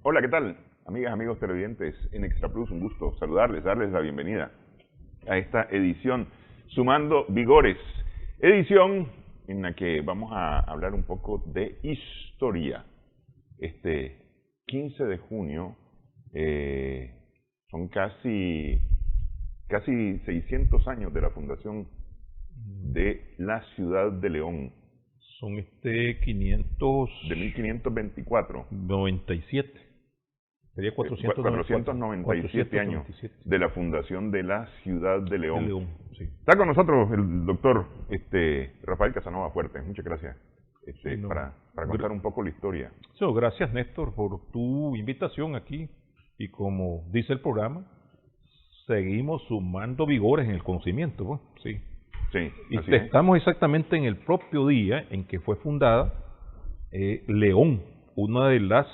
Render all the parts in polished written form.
Hola, ¿qué tal? Amigas, amigos televidentes en Extra Plus, un gusto saludarles, darles la bienvenida a esta edición Sumando Vigores, edición en la que vamos a hablar un poco de historia. Este 15 de junio son casi 600 años de la fundación de la ciudad de León. Son 500... De 1524. 97. Sería 497 años de la fundación de la ciudad de León. Sí. Está con nosotros el doctor Rafael Casanova Fuertes. Muchas gracias para contar un poco la historia. Gracias, Néstor, por tu invitación aquí. Y como dice el programa, seguimos sumando vigores en el conocimiento, ¿no? Sí. Sí, y estamos exactamente en el propio día en que fue fundada León, una de las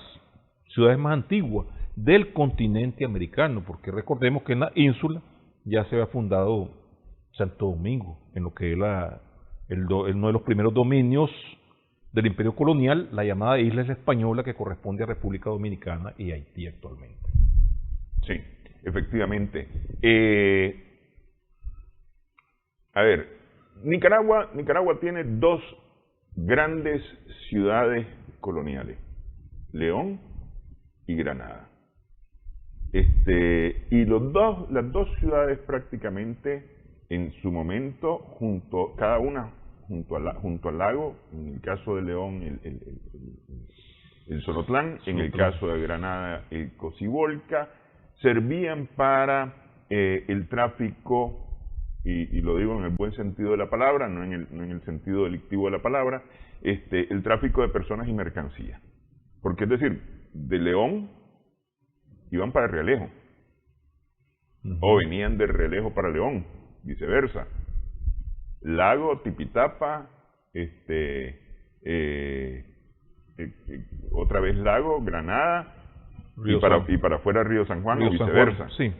ciudades más antiguas del continente americano, porque recordemos que en la ínsula ya se había fundado Santo Domingo, en lo que es uno de los primeros dominios del imperio colonial, la llamada Isla Española, que corresponde a República Dominicana y Haití actualmente. Sí, efectivamente. A ver, Nicaragua tiene dos grandes ciudades coloniales, León y Granada. Y las dos ciudades prácticamente en su momento, cada una junto al lago, en el caso de León el Solotlán, en el caso de Granada el Cocibolca, servían para el tráfico, y lo digo en el buen sentido de la palabra, no en el sentido delictivo de la palabra, el tráfico de personas y mercancías. Porque es decir, de León iban para Rialejo, o venían de Rialejo para León, viceversa. Lago, Tipitapa, otra vez Lago, Granada, y para afuera Río San Juan, o viceversa. Sí.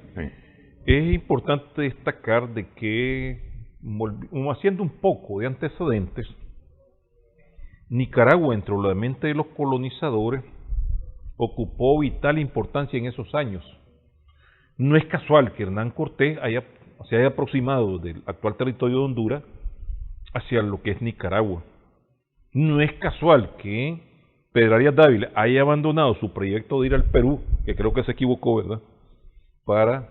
Es importante destacar de que, haciendo un poco de antecedentes, Nicaragua, entre la mente de los colonizadores, ocupó vital importancia en esos años. No es casual que Hernán Cortés se haya aproximado del actual territorio de Honduras hacia lo que es Nicaragua. No es casual que Pedro Arias Dávila haya abandonado su proyecto de ir al Perú, que creo que se equivocó, ¿verdad?, para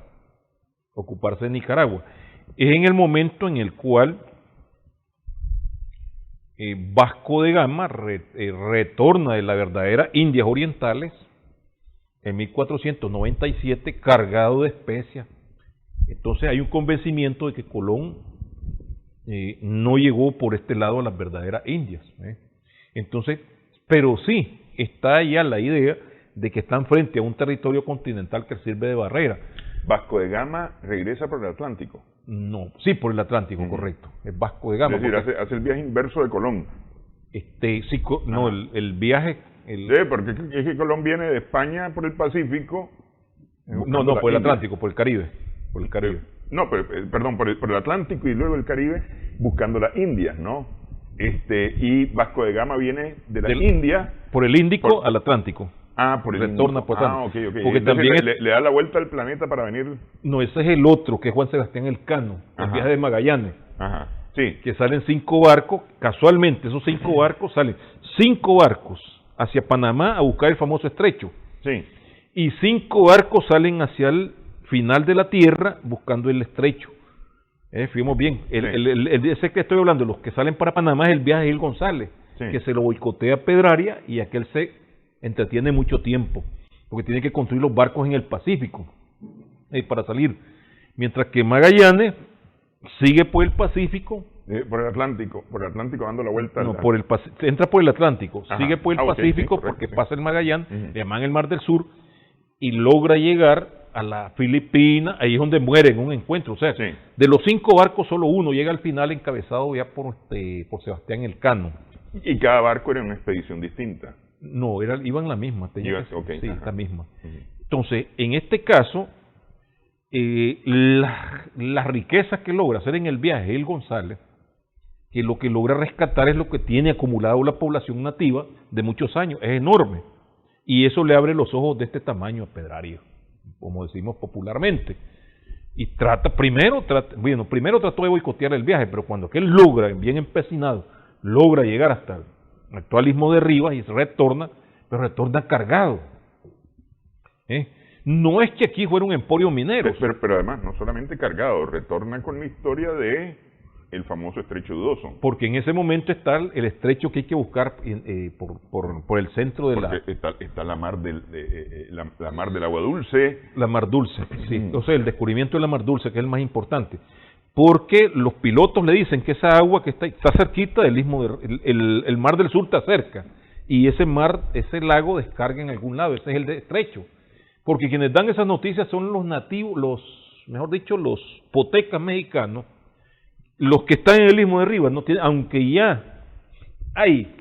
ocuparse de Nicaragua. Es en el momento en el cual Vasco de Gama retorna de la verdadera Indias Orientales en 1497 cargado de especias. Entonces hay un convencimiento de que Colón no llegó por este lado a las verdaderas Indias. Entonces, pero sí está ya la idea de que están frente a un territorio continental que sirve de barrera. Vasco de Gama regresa por el Atlántico. No, sí, por el Atlántico, correcto. Es Vasco de Gama. Es decir, hace el viaje inverso de Colón. Sí, no, el viaje... Sí, porque es que Colón viene de España por el Pacífico. No, por el Atlántico, por el Caribe. Por el Caribe. No, perdón, por el Atlántico y luego el Caribe, buscando las Indias, ¿no? Y Vasco de Gama viene de las Indias. Por el Índico al Atlántico. Por el retorna por Atlántico. Ok. Porque también le da la vuelta al planeta para venir. No, ese es el otro, que es Juan Sebastián Elcano, el viaje de Magallanes. Ajá. Sí. Que salen 5 barcos, casualmente esos 5 barcos salen 5 barcos hacia Panamá a buscar el famoso estrecho. Sí. Y 5 barcos salen hacia el final de la tierra buscando el estrecho. Fijemos bien, ese que estoy hablando, los que salen para Panamá es el viaje de Gil González, que se lo boicotea Pedraria y aquel se entretiene mucho tiempo, porque tiene que construir los barcos en el Pacífico para salir. Mientras que Magallanes sigue por el Pacífico. Por el Atlántico dando la vuelta. No, entra por el Atlántico, sigue por el Pacífico, correcto, porque pasa el Magallanes, le llaman el Mar del Sur, y logra llegar a la Filipinas, ahí es donde muere en un encuentro. O sea, de los 5 barcos solo uno llega al final encabezado ya por Sebastián Elcano. Y cada barco era una expedición distinta. No, iban la misma. La misma. Uh-huh. Entonces, en este caso, las riquezas que logra hacer en el viaje el González, que lo que logra rescatar es lo que tiene acumulado la población nativa de muchos años, es enorme. Y eso le abre los ojos de este tamaño a Pedrario, como decimos popularmente. Y primero trató de boicotear el viaje, pero cuando él logra, bien empecinado, logra llegar hasta el actual Istmo de Rivas y retorna, pero retorna cargado. No es que aquí fuera un emporio minero. Pero además, no solamente cargado, retorna con la historia de el famoso estrecho de Dawson. Porque en ese momento está el estrecho que hay que buscar por el centro de está la mar la mar del agua dulce. La mar dulce, sí. Entonces el descubrimiento de la mar dulce, que es el más importante. Porque los pilotos le dicen que esa agua que está cerquita del istmo, el mar del sur está cerca. Y ese lago descarga en algún lado, ese es el estrecho. Porque quienes dan esas noticias son los nativos, los potecas mexicanos, los que están en el Istmo de Rivas, aunque ya hay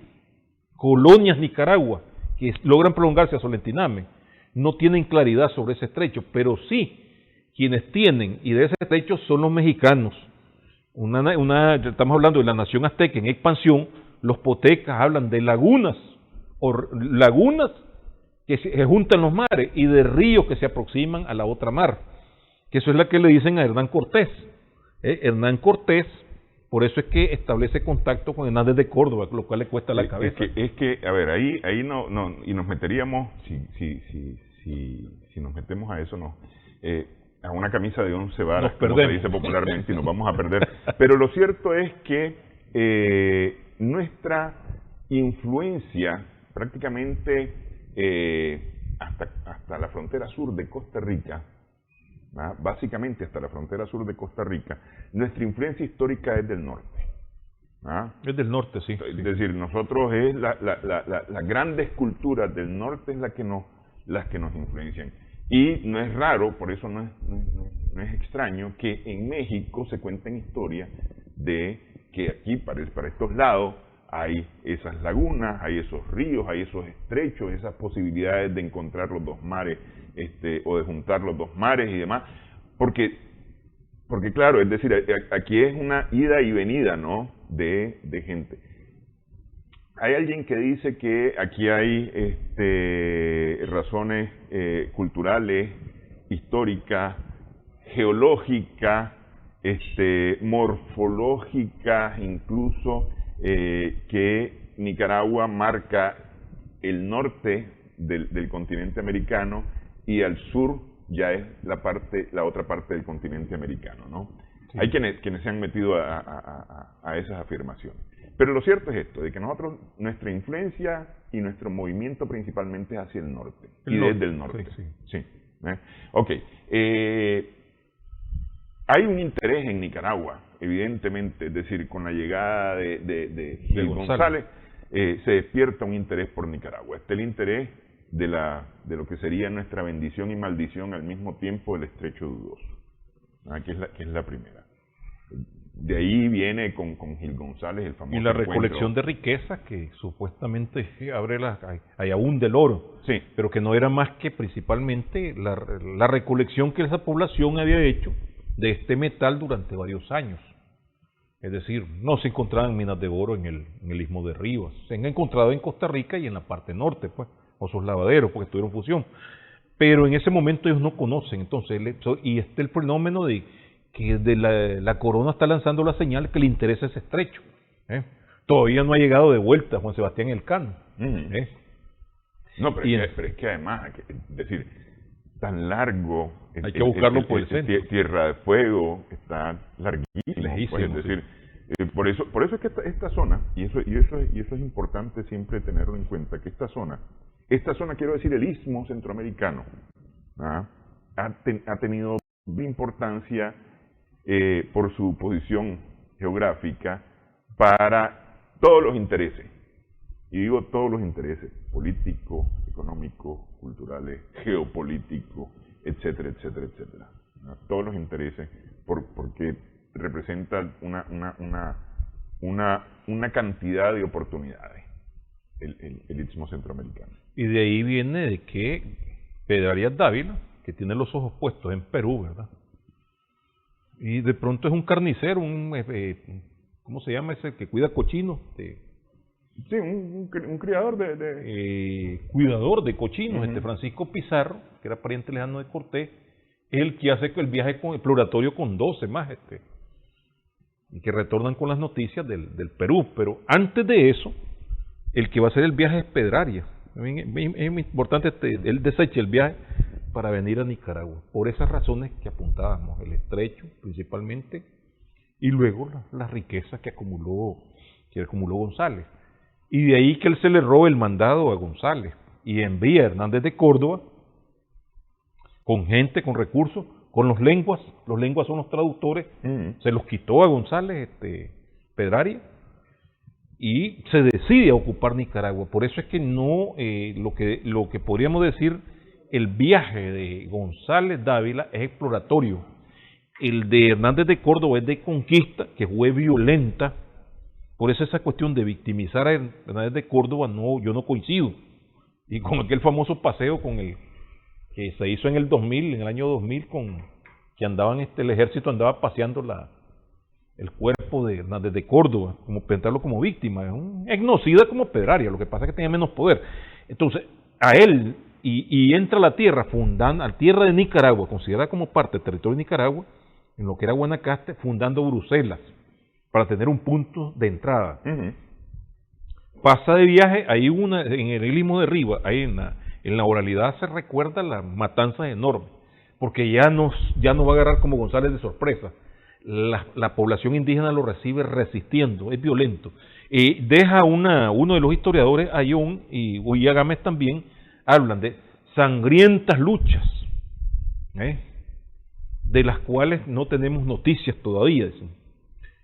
colonias Nicaragua que logran prolongarse a Solentiname, no tienen claridad sobre ese estrecho, pero sí quienes tienen, y de ese estrecho son los mexicanos. Estamos hablando de la nación azteca en expansión, los potecas hablan de lagunas que se juntan los mares y de ríos que se aproximan a la otra mar, que eso es la que le dicen a Hernán Cortés. Hernán Cortés, por eso es que establece contacto con Hernández de Córdoba, lo cual le cuesta la cabeza. Es que a ver, ahí no, y nos meteríamos, si nos metemos a eso, a una camisa de 11 varas, como se dice popularmente, y nos vamos a perder. Pero lo cierto es que nuestra influencia prácticamente hasta la frontera sur de Costa Rica, básicamente hasta la frontera sur de Costa Rica, nuestra influencia histórica es del norte. Es del norte, sí. Es decir, nosotros las grandes culturas del norte es las que nos influencian. Y no es raro, por eso no es extraño, que en México se cuenten historias de que aquí, para estos lados, hay esas lagunas, hay esos ríos, hay esos estrechos, esas posibilidades de encontrar los dos mares, o de juntar los dos mares y demás, porque claro, es decir, aquí es una ida y venida, ¿no?, de gente. Hay alguien que dice que aquí hay razones culturales, históricas, geológicas, morfológicas incluso, que Nicaragua marca el norte del continente americano y al sur ya es la otra parte del continente americano, ¿no? Sí. Hay quienes se han metido a esas afirmaciones. Pero lo cierto es esto, de que nuestra influencia y nuestro movimiento principalmente es hacia el norte, desde el norte. Sí. Ok. Hay un interés en Nicaragua, evidentemente, es decir, con la llegada de Gil González, se despierta un interés por Nicaragua. Está el interés de lo que sería nuestra bendición y maldición al mismo tiempo del estrecho de Dawson, que es la primera. De ahí viene con Gil González el famoso y la recolección de riqueza que supuestamente abre hay aún del oro, sí, pero que no era más que principalmente la recolección que esa población había hecho de este metal durante varios años. Es decir, no se encontraban minas de oro en el Istmo de Rivas, se han encontrado en Costa Rica y en la parte norte, pues, o sus lavaderos, porque tuvieron fusión. Pero en ese momento ellos no conocen, entonces, y está el fenómeno de que la corona está lanzando la señal que le interesa ese estrecho. Todavía no ha llegado de vuelta Juan Sebastián Elcano. No, pero es que además, es decir, tan largo, hay que buscarlo por el centro. Tierra de Fuego está larguísimo, pues, es decir, por eso es que esta zona, y eso es importante siempre tenerlo en cuenta, que esta zona quiero decir el Istmo Centroamericano, ha tenido importancia por su posición geográfica para todos los intereses, y digo todos los intereses, políticos, económicos, culturales, geopolíticos, etcétera, etcétera, etcétera, ¿no? Todos los intereses, porque representa una cantidad de oportunidades el Istmo Centroamericano. Y de ahí viene de que Pedro Arias Dávila, que tiene los ojos puestos en Perú, ¿verdad? Y de pronto es un carnicero, ¿cómo se llama ese que cuida cochinos? Sí, un criador cuidador de cochinos, Ujú. Francisco Pizarro, que era pariente lejano de Cortés, el que hace el viaje exploratorio con 12 más, y que retornan con las noticias del Perú. Pero antes de eso, el que va a hacer el viaje es Pedraria. Es muy importante, él desecha el viaje para venir a Nicaragua, por esas razones que apuntábamos, el estrecho principalmente, y luego las riquezas que acumuló González. Y de ahí que él se le robe el mandado a González y envía a Hernández de Córdoba con gente, con recursos, con los lenguas son los traductores, se los quitó a González, Pedraria, y se decide a ocupar Nicaragua. Por eso es que no, lo que podríamos decir, el viaje de González Dávila es exploratorio. El de Hernández de Córdoba es de conquista, que fue violenta. Por eso esa cuestión de victimizar a Hernández de Córdoba, yo no coincido. Y con aquel famoso paseo que se hizo en el año 2000, que andaban, el ejército andaba paseando el cuerpo de Hernández de Córdoba, como presentarlo como víctima, es un etnocida como Pedraria, lo que pasa es que tenía menos poder. Entonces, a él, y entra a la tierra, a tierra de Nicaragua, considerada como parte del territorio de Nicaragua, en lo que era Guanacaste, fundando Bruselas, para tener un punto de entrada. Pasa de viaje, ahí en el Istmo de Riva, ahí en la oralidad se recuerda las matanzas enormes, porque ya no va a agarrar como González de sorpresa. La población indígena lo recibe resistiendo, es violento. Deja uno de los historiadores, Ayón y Huilla Gámez también, hablan de sangrientas luchas, de las cuales no tenemos noticias todavía. Dicen.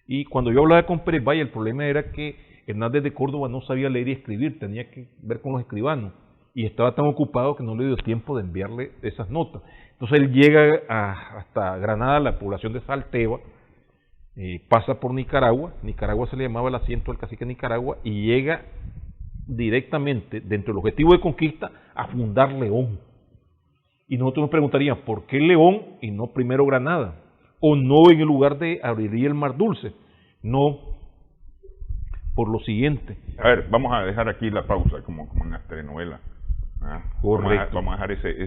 Y cuando yo hablaba con Pérez Valle, el problema era que Hernández de Córdoba no sabía leer y escribir, tenía que ver con los escribanos, y estaba tan ocupado que no le dio tiempo de enviarle esas notas. Entonces él llega hasta Granada, la población de Salteva, pasa por Nicaragua se le llamaba el asiento del cacique de Nicaragua, y llega directamente, dentro del objetivo de conquista, a fundar León. Y nosotros nos preguntaríamos, ¿por qué León y no primero Granada? O no en el lugar de abriría el Mar Dulce. No, por lo siguiente. A ver, vamos a dejar aquí la pausa, como en las telenovelas. Correcto. Vamos a dejar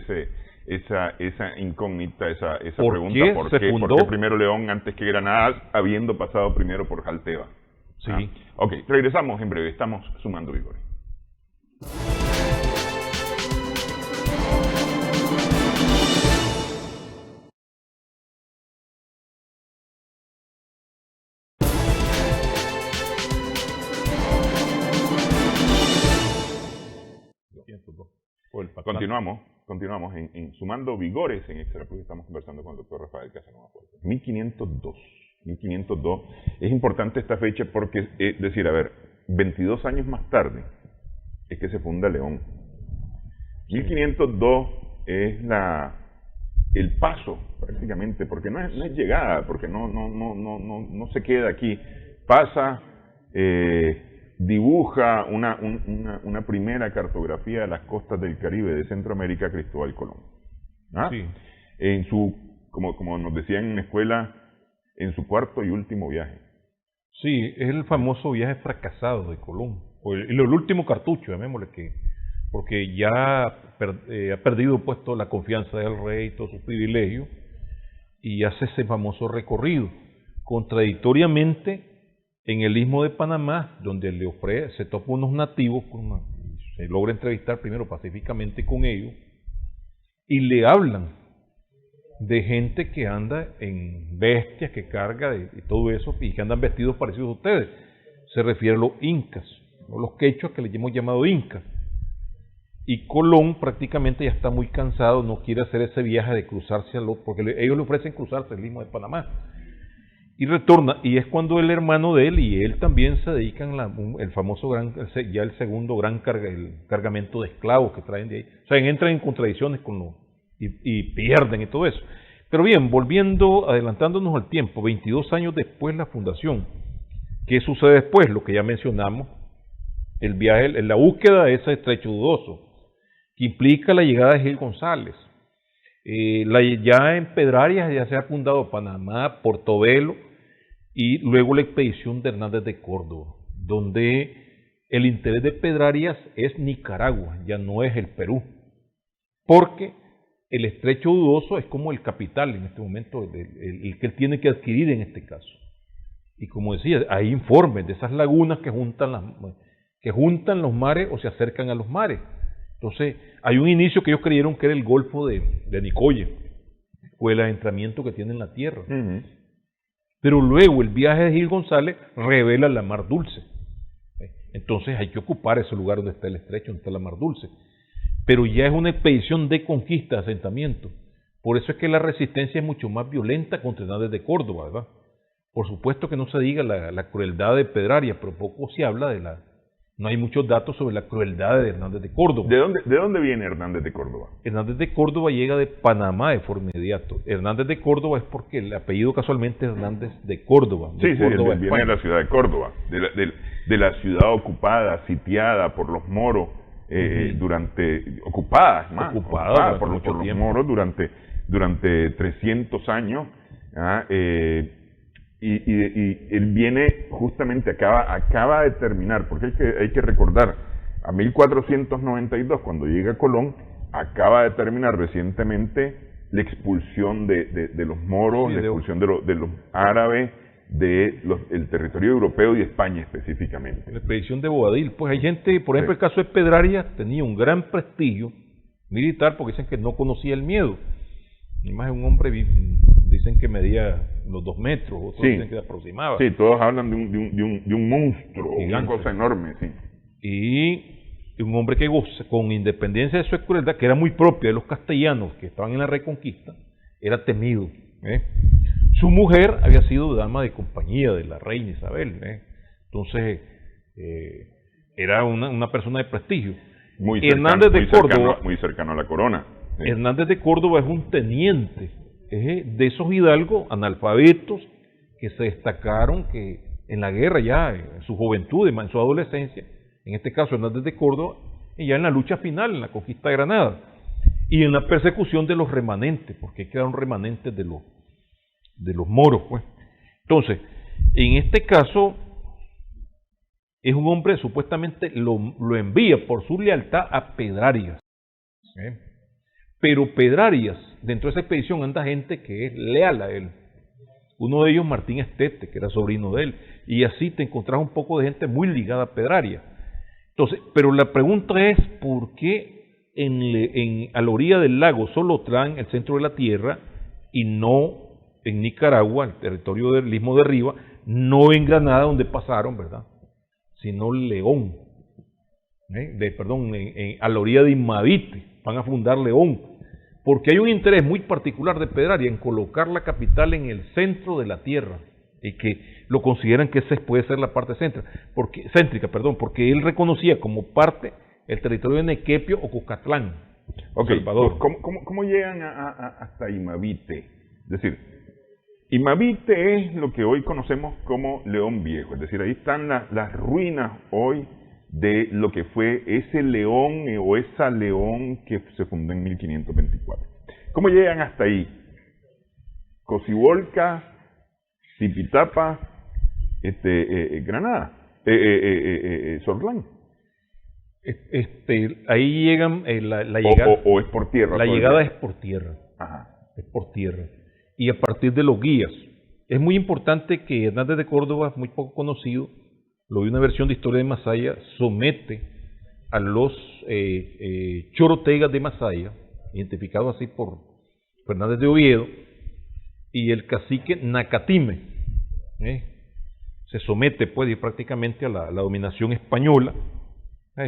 esa incógnita, esa ¿Por pregunta. qué ¿Por se qué fundó? primero León antes que Granada, habiendo pasado primero por Jalteva? Sí. Ok, regresamos en breve, estamos sumando vigores. Continuamos en Sumando Vigores en Extra Plus. Estamos conversando con el doctor Rafael Casanova Fuertes. 1502. Es importante esta fecha porque, es decir, 22 años más tarde es que se funda León. 1502 es el paso, prácticamente, porque no es llegada, porque no se queda aquí. Pasa, dibuja una primera cartografía de las costas del Caribe de Centroamérica, Cristóbal Colón. Sí. En como nos decían en la escuela, en su cuarto y último viaje. Sí, es el famoso viaje fracasado de Colón, el último cartucho, llamémosle, porque ya ha perdido puesto la confianza del rey y todos sus privilegios, y hace ese famoso recorrido. Contradictoriamente, en el Istmo de Panamá, donde se topa unos nativos, se logra entrevistar primero pacíficamente con ellos, y le hablan de gente que anda en bestias, que carga y todo eso, y que andan vestidos parecidos a ustedes. Se refiere a los incas, o los quechuas que le hemos llamado incas. Y Colón prácticamente ya está muy cansado, no quiere hacer ese viaje de cruzarse porque ellos le ofrecen cruzarse el Istmo de Panamá. Y retorna, y es cuando el hermano de él y él también se dedican el famoso el segundo gran cargamento de esclavos que traen de ahí. O sea, entran en contradicciones y pierden y todo eso. Pero bien, adelantándonos al tiempo, 22 años después la fundación. ¿Qué sucede después? Lo que ya mencionamos, el viaje, la búsqueda de ese estrecho dudoso, que implica la llegada de Gil González. Ya en Pedrarias ya se ha fundado Panamá, Portobelo, y luego la expedición de Hernández de Córdoba, donde el interés de Pedrarias es Nicaragua, ya no es el Perú, porque el estrecho dudoso es como el capital en este momento, el que él tiene que adquirir en este caso. Y como decía, hay informes de esas lagunas que juntan los mares o se acercan a los mares. Entonces, hay un inicio que ellos creyeron que era el Golfo de Nicoya, o el adentramiento que tiene en la tierra. Pero luego el viaje de Gil González revela la Mar Dulce. Entonces hay que ocupar ese lugar donde está el estrecho, donde está la Mar Dulce. Pero ya es una expedición de conquista, de asentamiento. Por eso es que la resistencia es mucho más violenta contra Hernández de Córdoba, ¿verdad? Por supuesto que no se diga la crueldad de Pedrarias, pero poco se habla de no hay muchos datos sobre la crueldad de Hernández de Córdoba. ¿De dónde viene Hernández de Córdoba? Hernández de Córdoba llega de Panamá de forma inmediata. Hernández de Córdoba es porque el apellido casualmente es Hernández de Córdoba. Córdoba, viene de la ciudad de Córdoba, de la ciudad ocupada, sitiada por los moros, ocupada por los moros durante 300 años. Y él viene justamente, acaba de terminar, porque hay que recordar, a 1492, cuando llega Colón, acaba de terminar recientemente la expulsión de los moros, la expulsión de los árabes, del territorio europeo y de España específicamente. La expedición de Bobadil, pues hay gente, por ejemplo, el caso de Pedrarias tenía un gran prestigio militar porque dicen que no conocía el miedo. Además, un hombre, dicen que medía los 2 metros, otros dicen que aproximaba. Sí, todos hablan de un monstruo, una cosa enorme, sí. Y un hombre que goza, con independencia de su crueldad, que era muy propia de los castellanos que estaban en la Reconquista, era temido. Su mujer había sido dama de compañía de la reina Isabel. Entonces, era una persona de prestigio. Muy cercano a la corona. Sí. Hernández de Córdoba es un teniente de esos hidalgos analfabetos que se destacaron que en la guerra ya, en su juventud, en su adolescencia, en este caso Hernández de Córdoba, y ya en la lucha final, en la conquista de Granada, y en la persecución de los remanentes, porque quedaron remanentes de los moros, pues. Entonces, en este caso, es un hombre, supuestamente lo envía por su lealtad a Pedrarias. Pero Pedrarias, dentro de esa expedición anda gente que es leal a él. Uno de ellos, Martín Estete, que era sobrino de él. Y así te encontrás un poco de gente muy ligada a Pedrarias. Entonces, pero la pregunta es, ¿por qué a la orilla del lago Solotlán, el centro de la tierra, y no en Nicaragua, el territorio del Istmo de Riva, no en Granada, donde pasaron, ¿verdad? Sino León. A la orilla de Inmavite, van a fundar León, porque hay un interés muy particular de Pedrarias en colocar la capital en el centro de la tierra, y que lo consideran que esa puede ser la parte céntrica, porque él reconocía como parte el territorio de Nequepio o Cucatlán, Salvador. ¿Cómo llegan hasta Inmavite? Es decir, Inmavite es lo que hoy conocemos como León Viejo, es decir, ahí están las ruinas hoy de lo que fue ese León o esa León que se fundó en 1524. ¿Cómo llegan hasta ahí? Cocibolca, Tipitapa, Granada, Solotlán. Ahí llegan la llegada. O es por tierra. La llegada es por tierra. Ajá. Es por tierra. Y a partir de los guías. Es muy importante que Hernández de Córdoba, muy poco conocido, lo vi una versión de Historia de Masaya, somete a los chorotegas de Masaya, identificados así por Fernández de Oviedo, y el cacique Nacatime. Se somete pues prácticamente a la dominación española,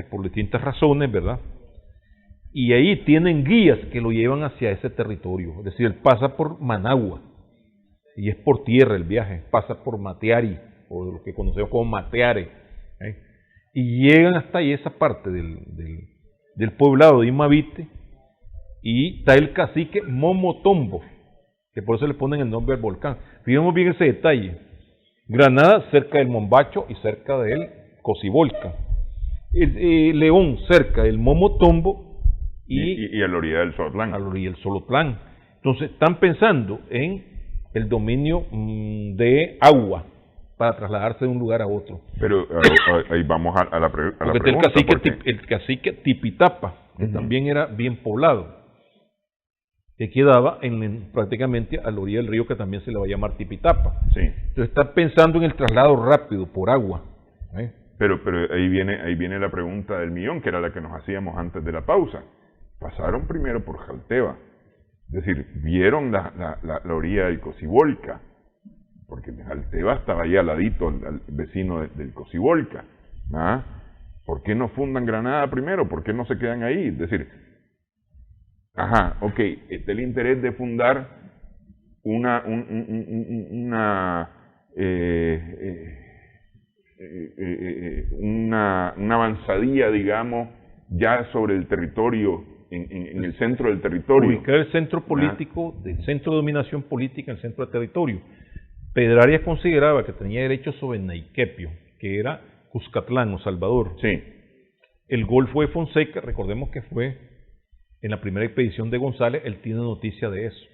por distintas razones, ¿verdad? Y ahí tienen guías que lo llevan hacia ese territorio, es decir, él pasa por Managua, y es por tierra el viaje, pasa por Mateari, o lo que conocemos como Mateare, y llegan hasta ahí esa parte del poblado de Inmavite, y está el cacique Momotombo, que por eso le ponen el nombre al volcán. Fijemos bien ese detalle. Granada cerca del Mombacho y cerca del Cocibolca. León cerca del Momotombo y a la orilla del Solotlán. A la orilla del Solotlán. Entonces están pensando en el dominio de agua para trasladarse de un lugar a otro. Pero ahí vamos a la pregunta. El cacique Tipitapa, que también era bien poblado, que quedaba prácticamente a la orilla del río, que también se le va a llamar Tipitapa. Sí. Entonces está pensando en el traslado rápido por agua. Pero ahí viene la pregunta del millón, que era la que nos hacíamos antes de la pausa. Pasaron primero por Jalteva, es decir, vieron la orilla del Cocibolca, porque Jalteva estaba ahí al ladito, al vecino del Cocibolca. ¿Por qué no fundan Granada primero? ¿Por qué no se quedan ahí? Es decir, está el interés de fundar una avanzadilla, digamos, ya sobre el territorio, en el centro del territorio. Ubicar el centro político, del centro de dominación política en el centro del territorio. Pedrarias consideraba que tenía derecho sobre Naiquepio, que era Cuscatlán o Salvador. Sí. El Golfo de Fonseca, recordemos que fue en la primera expedición de González, él tiene noticia de eso.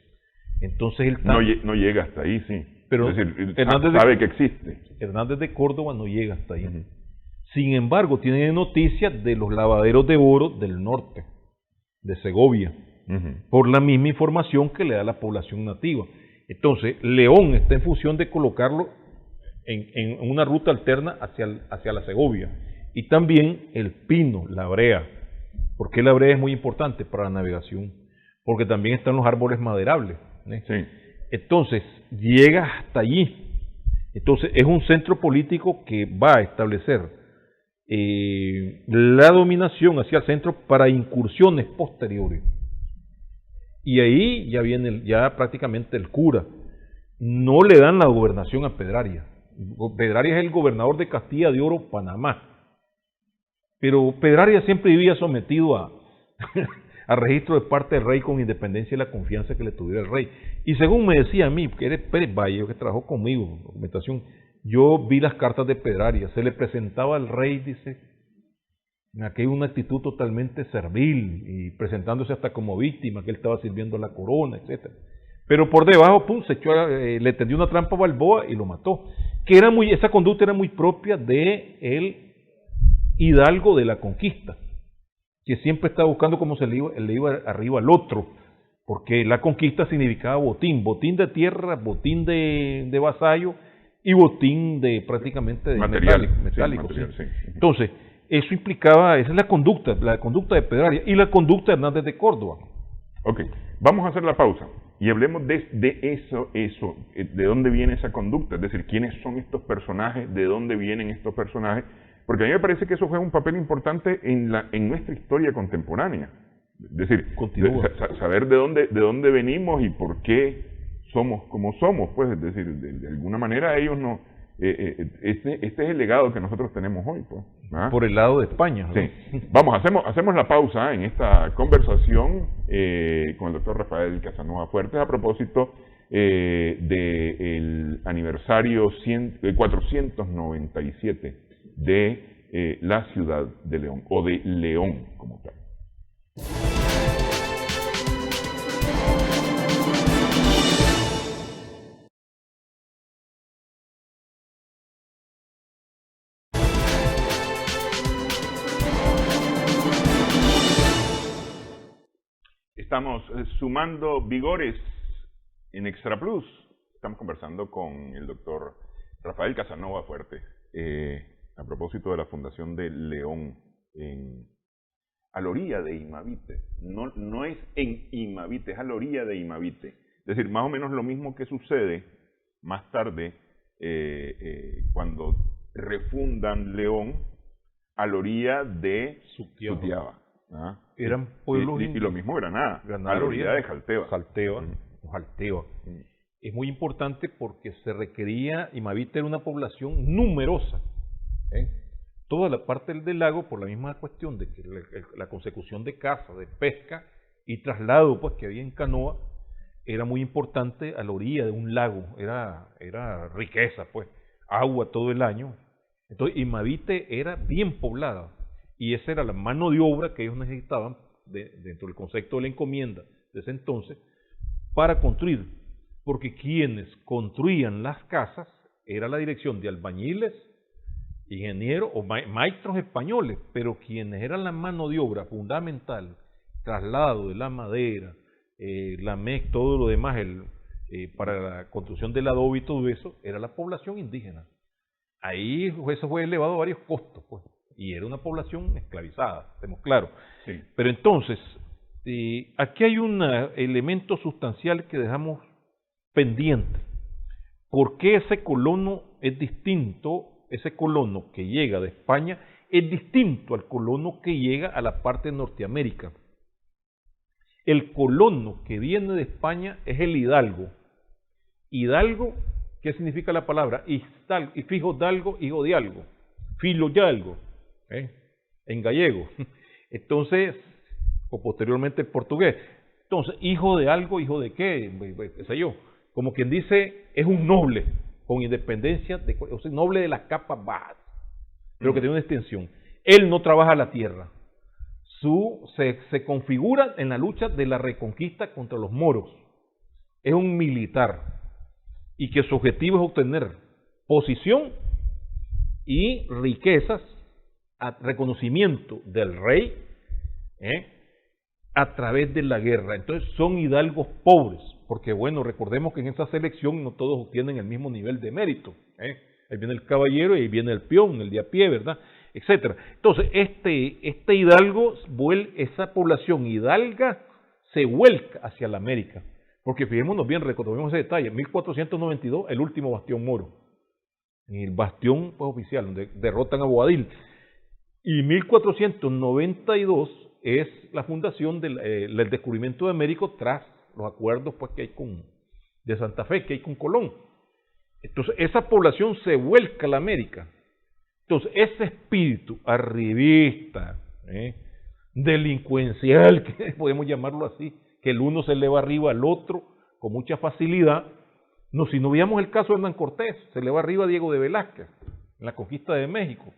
Entonces él no llega hasta ahí, sí. Pero es decir, sabe que existe. Hernández de Córdoba no llega hasta ahí. Sin embargo, tiene noticia de los lavaderos de oro del norte, de Segovia, por la misma información que le da la población nativa. Entonces, León está en función de colocarlo en una ruta alterna hacia la Segovia. Y también el Pino, la brea. ¿Por qué la brea es muy importante para la navegación? Porque también están los árboles maderables. Sí. Entonces, llega hasta allí. Entonces, es un centro político que va a establecer la dominación hacia el centro para incursiones posteriores. Y ahí ya viene prácticamente el cura. No le dan la gobernación a Pedrarias. Pedrarias es el gobernador de Castilla de Oro, Panamá. Pero Pedrarias siempre vivía sometido a registro de parte del rey con independencia y la confianza que le tuviera el rey. Y según me decía a mí, que eres Pérez Valle, que trabajó conmigo, documentación, yo vi las cartas de Pedrarias, se le presentaba al rey, dice, aquí hay una actitud totalmente servil, y presentándose hasta como víctima, que él estaba sirviendo a la corona, etc. Pero por debajo, se echó, le tendió una trampa a Balboa y lo mató. Esa conducta era muy propia de el hidalgo de la conquista, que siempre estaba buscando cómo le iba arriba al otro, porque la conquista significaba botín de tierra, botín de vasallo y botín de prácticamente de metálico. Sí. Entonces, eso implicaba, esa es la conducta de Pedrarias y la conducta de Hernández de Córdoba. Ok, vamos a hacer la pausa y hablemos de eso, de dónde viene esa conducta, es decir, quiénes son estos personajes, de dónde vienen estos personajes, porque a mí me parece que eso juega un papel importante en nuestra historia contemporánea. Es decir, saber de dónde venimos y por qué somos como somos, pues, es decir, de alguna manera ellos no... este es el legado que nosotros tenemos hoy, pues. Por el lado de España, ¿no? Sí. Vamos, hacemos la pausa en esta conversación con el doctor Rafael Casanova Fuertes a propósito del aniversario 497 de la ciudad de León, o de León como tal. Estamos sumando vigores en Extra Plus. Estamos conversando con el doctor Rafael Casanova Fuertes a propósito de la fundación de León a la orilla de Imavite. No es en Imavite, es a la orilla de Imavite. Es decir, más o menos lo mismo que sucede más tarde cuando refundan León a la orilla de Sutiaba. Eran pueblos y lo mismo Granada, a la orilla de Jalteva. Jalteva. Es muy importante porque se requería, Imavite era una población numerosa. Toda la parte del lago, por la misma cuestión de que la consecución de caza, de pesca y traslado pues que había en canoa, era muy importante a la orilla de un lago, era riqueza, pues, agua todo el año. Entonces Imavite era bien poblada. Y esa era la mano de obra que ellos necesitaban dentro del concepto de la encomienda de ese entonces para construir, porque quienes construían las casas era la dirección de albañiles, ingenieros o maestros españoles, pero quienes eran la mano de obra fundamental, traslado de la madera, la mezcla, todo lo demás, para la construcción del adobe y todo eso, era la población indígena. Ahí eso fue elevado a varios costos, pues, y era una población esclavizada, estemos claros. Sí. Pero entonces, aquí hay un elemento sustancial que dejamos pendiente. ¿Por qué ese colono es distinto? Ese colono que llega de España es distinto al colono que llega a la parte de Norteamérica. El colono que viene de España es el hidalgo. Hidalgo, ¿qué significa la palabra? Fijo dalgo, hijo de algo. Filo de algo, en gallego. Entonces, o posteriormente en portugués. Entonces, hijo de algo, hijo de qué, qué sé yo. Como quien dice, es un noble, con independencia, o sea, noble de las capas bajas, pero que tiene una extensión. Él no trabaja la tierra. Se configura en la lucha de la reconquista contra los moros. Es un militar y que su objetivo es obtener posición y riquezas, reconocimiento del rey a través de la guerra. Entonces son hidalgos pobres, porque bueno, recordemos que en esa selección no todos obtienen el mismo nivel de mérito. Ahí viene el caballero y ahí viene el peón, el de a pie, ¿verdad? Etcétera. Entonces, este hidalgo, esa población hidalga se vuelca hacia la América. Porque fijémonos bien, recordemos ese detalle, 1492, el último bastión moro. El bastión pues, oficial, donde derrotan a Boabdil. Y 1492 es la fundación del descubrimiento de América tras los acuerdos pues, que hay de Santa Fe, que hay con Colón. Entonces, esa población se vuelca a la América. Entonces, ese espíritu arribista, delincuencial, que podemos llamarlo así, que el uno se eleva arriba al otro con mucha facilidad. No, si no veíamos el caso de Hernán Cortés, se eleva arriba a Diego de Velázquez en la conquista de México.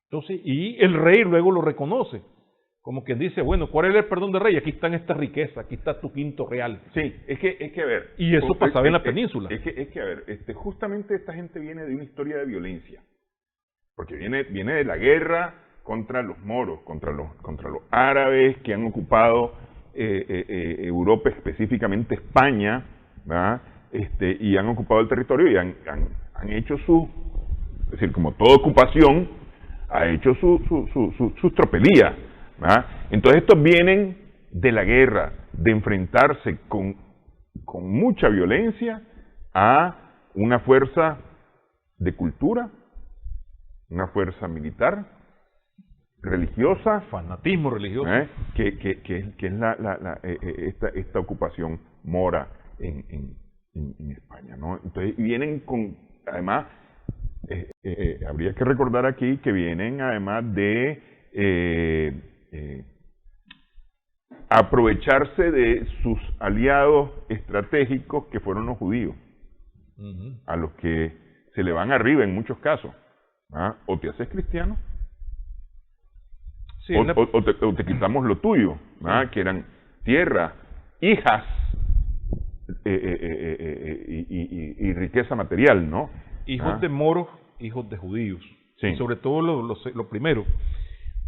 Entonces, y el rey luego lo reconoce, como quien dice, bueno, ¿cuál es el perdón del rey? Aquí están estas riquezas, aquí está tu quinto real. Sí, es que a ver. Y eso pasaba en la península. Es que a ver, justamente esta gente viene de una historia de violencia. Porque viene de la guerra contra los moros, contra los árabes que han ocupado Europa, específicamente España, ¿verdad? Y han ocupado el territorio y han hecho es decir, como toda ocupación, ha hecho sus tropelías, ¿verdad? Entonces estos vienen de la guerra, de enfrentarse con mucha violencia a una fuerza de cultura, una fuerza militar, religiosa, fanatismo religioso, que es esta ocupación mora en España, ¿no? Entonces vienen además, habría que recordar aquí que vienen además de aprovecharse de sus aliados estratégicos que fueron los judíos, a los que se le van arriba en muchos casos. O te haces cristiano, sí, o te quitamos lo tuyo, que eran tierra, hijas y riqueza material, ¿no? Hijos de moros, hijos de judíos. Sí. Y sobre todo lo primero,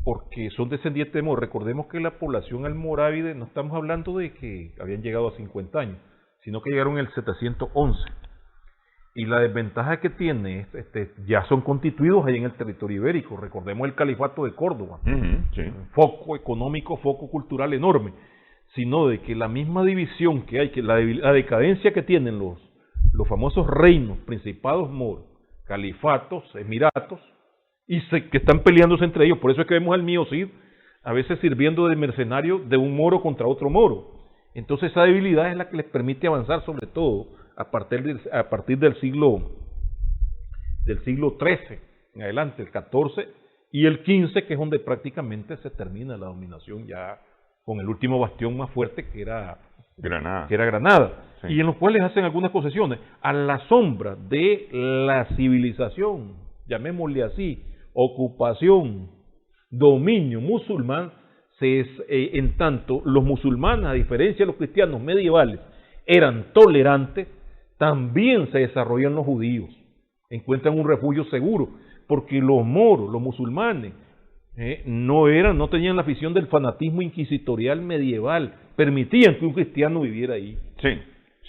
porque son descendientes de moros. Recordemos que la población almorávide, no estamos hablando de que habían llegado a 50 años, sino que llegaron en el 711. Y la desventaja que tiene, ya son constituidos ahí en el territorio ibérico. Recordemos el califato de Córdoba, sí. Foco económico, foco cultural enorme, sino de que la misma división que hay, que la decadencia que tienen los famosos reinos, principados moros, califatos, emiratos, y que están peleándose entre ellos. Por eso es que vemos al Mío Cid a veces sirviendo de mercenario de un moro contra otro moro. Entonces esa debilidad es la que les permite avanzar, sobre todo a partir del siglo XIII en adelante, el XIV y el XV, que es donde prácticamente se termina la dominación ya con el último bastión más fuerte que era Granada, sí. Y en los cuales hacen algunas concesiones a la sombra de la civilización, llamémosle así, ocupación, dominio musulmán. En tanto los musulmanes, a diferencia de los cristianos medievales, eran tolerantes, también se desarrollan los judíos. encuentran un refugio seguro, porque los moros, los musulmanes, no tenían la afición del fanatismo inquisitorial medieval, permitían que un cristiano viviera ahí. Sí,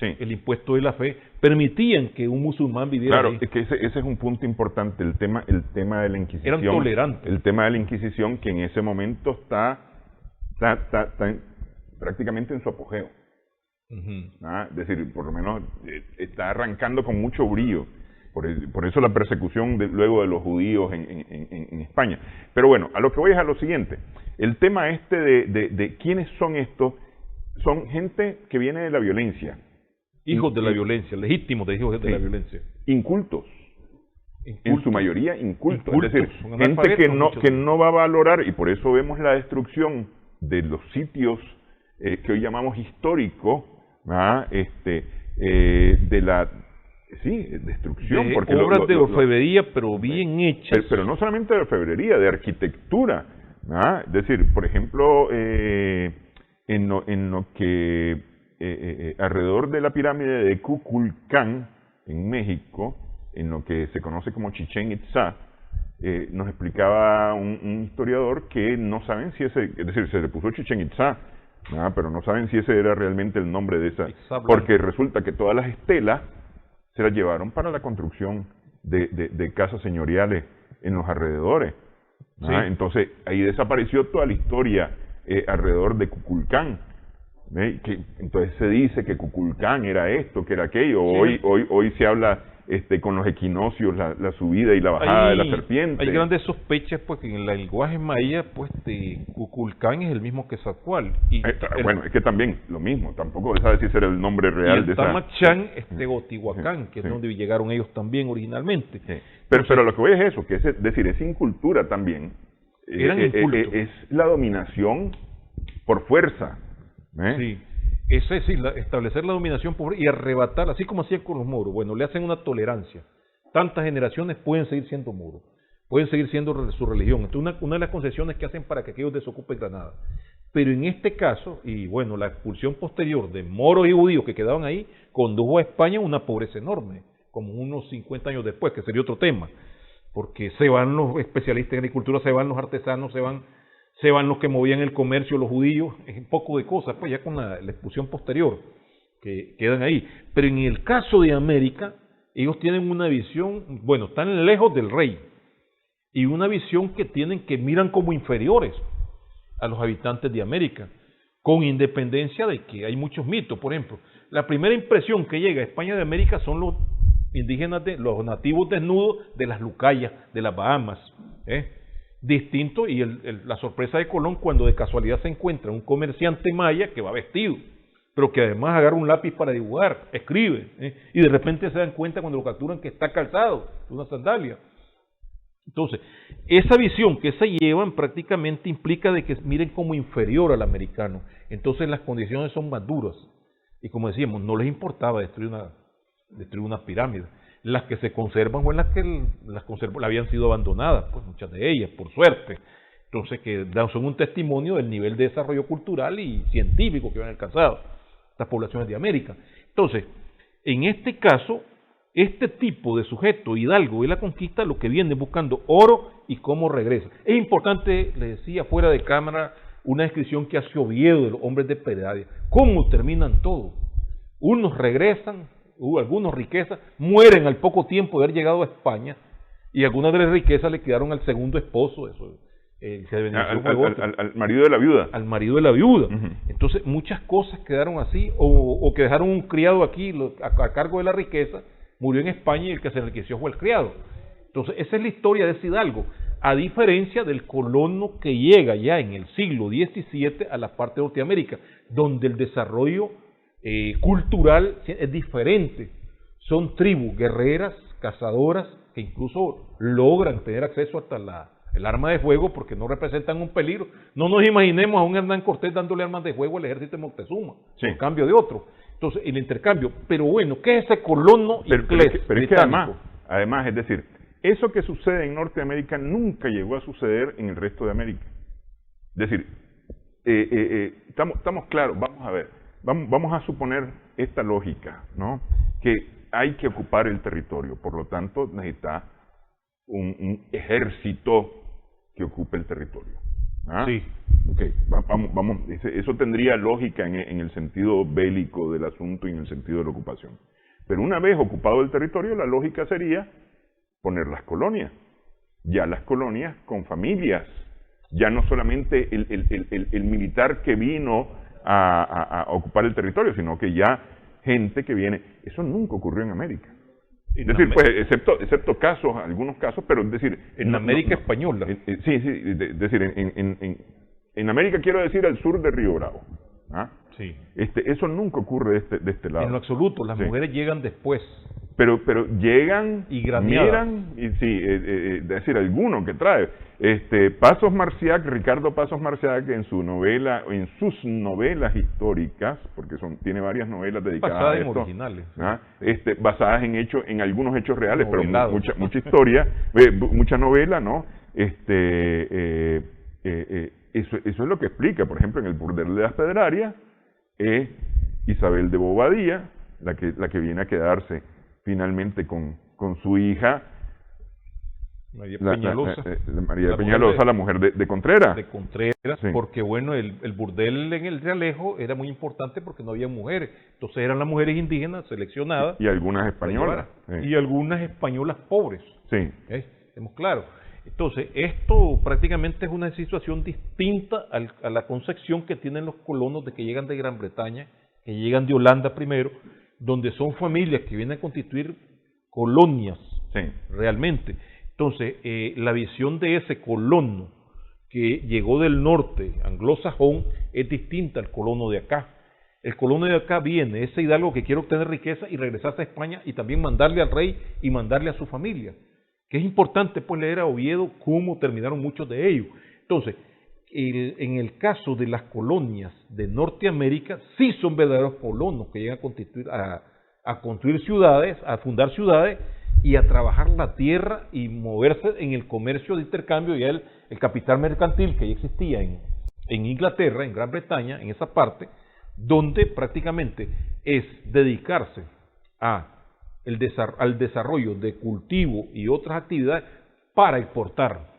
sí. El impuesto de la fe, permitían que un musulmán viviera ahí. Claro, es que ese es un punto importante, el tema de la Inquisición. Eran tolerantes. El tema de la Inquisición, que en ese momento está prácticamente en su apogeo. Es decir, por lo menos está arrancando con mucho brillo. Por eso la persecución luego de los judíos en España. Pero bueno, a lo que voy es a lo siguiente. El tema de quiénes son estos, son gente que viene de la violencia. Hijos de la violencia, legítimos de hijos de la violencia. Incultos. En su mayoría incultos. Es decir, gente que no va a valorar, y por eso vemos la destrucción de los sitios que hoy llamamos históricos, de la destrucción. Porque obras de orfebrería, pero bien hechas. Pero no solamente de orfebrería, de arquitectura. Es decir, por ejemplo, en lo que alrededor de la pirámide de Kukulcán, en México, en lo que se conoce como Chichén Itzá, nos explicaba un historiador que no saben si ese, es decir, se le puso Chichén Itzá, pero no saben si ese era realmente el nombre de esa, porque resulta que todas las estelas se las llevaron para la construcción de casas señoriales en los alrededores. Sí. Entonces ahí desapareció toda la historia alrededor de Kukulcán. Entonces se dice que Kukulcán era esto, que era aquello. Sí. Hoy se habla con los equinoccios, la subida y la bajada de la serpiente. Hay grandes sospechas, pues, que en el lenguaje maya, pues, Kukulcán es el mismo que Zacual. Bueno, es que también lo mismo, tampoco se sabe si ese era el nombre real de esa. Tamachán es Teotihuacán, que es donde llegaron ellos también originalmente. Sí. Pero lo que voy es eso, que es decir, esa incultura también es la dominación por fuerza. Sí. Ese sí, establecer la dominación y arrebatar, así como hacían con los moros. Bueno, le hacen una tolerancia. Tantas generaciones pueden seguir siendo moros, pueden seguir siendo su religión. Entonces, una de las concesiones que hacen para que aquellos desocupen Granada. Pero en este caso, y bueno, la expulsión posterior de moros y judíos que quedaban ahí, condujo a España a una pobreza enorme, como unos 50 años después, que sería otro tema. Porque se van los especialistas en agricultura, se van los artesanos, se van los que movían el comercio, los judíos, es un poco de cosas, pues ya con la expulsión posterior, que quedan ahí. Pero en el caso de América, ellos tienen una visión, bueno, están lejos del rey, y una visión que miran como inferiores a los habitantes de América, con independencia de que hay muchos mitos. Por ejemplo, la primera impresión que llega a España de América son los indígenas, los nativos desnudos de las Lucayas, de las Bahamas, distinto, y la sorpresa de Colón cuando de casualidad se encuentra un comerciante maya que va vestido, pero que además agarra un lápiz para dibujar, escribe, y de repente se dan cuenta cuando lo capturan que está calzado, una sandalia. Entonces, esa visión que se llevan prácticamente implica de que miren como inferior al americano. Entonces las condiciones son más duras, y como decíamos, no les importaba destruir una pirámide. Las que se conservan o en las que habían sido abandonadas, pues muchas de ellas, por suerte. Entonces, que son un testimonio del nivel de desarrollo cultural y científico que han alcanzado estas poblaciones de América. Entonces, en este caso, este tipo de sujeto hidalgo de la conquista lo que viene buscando oro y cómo regresa. Es importante, le decía fuera de cámara, una descripción que hace Oviedo de los hombres de Pedraria. ¿Cómo terminan todo? Unos regresan, algunos riquezas, mueren al poco tiempo de haber llegado a España, y algunas de las riquezas le quedaron al segundo esposo, al marido de la viuda. Al marido de la viuda. Entonces, muchas cosas quedaron así, o que dejaron un criado aquí a cargo de la riqueza, murió en España y el que se enriqueció fue el criado. Entonces, esa es la historia de ese hidalgo, a diferencia del colono que llega ya en el siglo XVII a la parte de Norteamérica, donde el desarrollo cultural es diferente. Son tribus guerreras, cazadoras, que incluso logran tener acceso hasta el arma de fuego porque no representan un peligro. No nos imaginemos a un Hernán Cortés dándole armas de fuego al ejército de Moctezuma, en cambio de otro. Entonces, el intercambio. Pero bueno, ¿qué es ese colono inglés? Pero es que además, es decir, eso que sucede en Norteamérica nunca llegó a suceder en el resto de América. Es decir, estamos claros, vamos a ver. Vamos a suponer esta lógica, ¿no? Que hay que ocupar el territorio, por lo tanto necesita un ejército que ocupe el territorio. ¿Ah? Sí. Okay. Vamos, eso tendría lógica en el sentido bélico del asunto y en el sentido de la ocupación. Pero una vez ocupado el territorio, la lógica sería poner las colonias. Ya las colonias con familias. Ya no solamente el militar que vino a ocupar el territorio, sino que ya gente que viene. Eso nunca ocurrió en América. Es decir, pues, excepto casos, algunos casos, pero es decir... En América española. Sí, es decir, en América quiero decir al sur de Río Bravo. ¿Ah? Sí. Eso nunca ocurre de este lado. En lo absoluto, las mujeres llegan después. Pero llegan, y graneadas. miran, y sí, es decir, alguno que trae. Pasos Marciac, Ricardo Pasos Marciac, en sus novelas históricas, porque tiene varias novelas dedicadas basadas a esto, en originales. ¿ah? Basadas en algunos hechos reales, Novelados. pero mucha historia, mucha novela, ¿no? Eso es lo que explica, por ejemplo, en el burdel de las Pedrarias, Isabel de Bobadilla, la que viene a quedarse finalmente con su hija, María Peñalosa. María Peñalosa, la mujer de Contreras. De Contreras, sí. Porque bueno, el burdel en el Realejo era muy importante porque no había mujeres. Entonces eran las mujeres indígenas seleccionadas. Y algunas españolas. Sí. Y algunas españolas pobres. Sí. Estemos claros. Entonces, esto prácticamente es una situación distinta a la concepción que tienen los colonos de que llegan de Gran Bretaña, que llegan de Holanda primero, donde son familias que vienen a constituir colonias, sí, realmente. Entonces, la visión de ese colono que llegó del norte, anglosajón, es distinta al colono de acá. El colono de acá viene, ese hidalgo que quiere obtener riqueza y regresarse a España y también mandarle al rey y mandarle a su familia. Que es importante pues leer a Oviedo cómo terminaron muchos de ellos. Entonces, en el caso de las colonias de Norteamérica, sí son verdaderos colonos que llegan a construir ciudades, a fundar ciudades y a trabajar la tierra y moverse en el comercio de intercambio. Ya el capital mercantil que ya existía en Inglaterra, en Gran Bretaña, en esa parte, donde prácticamente es dedicarse al desarrollo de cultivo y otras actividades para exportar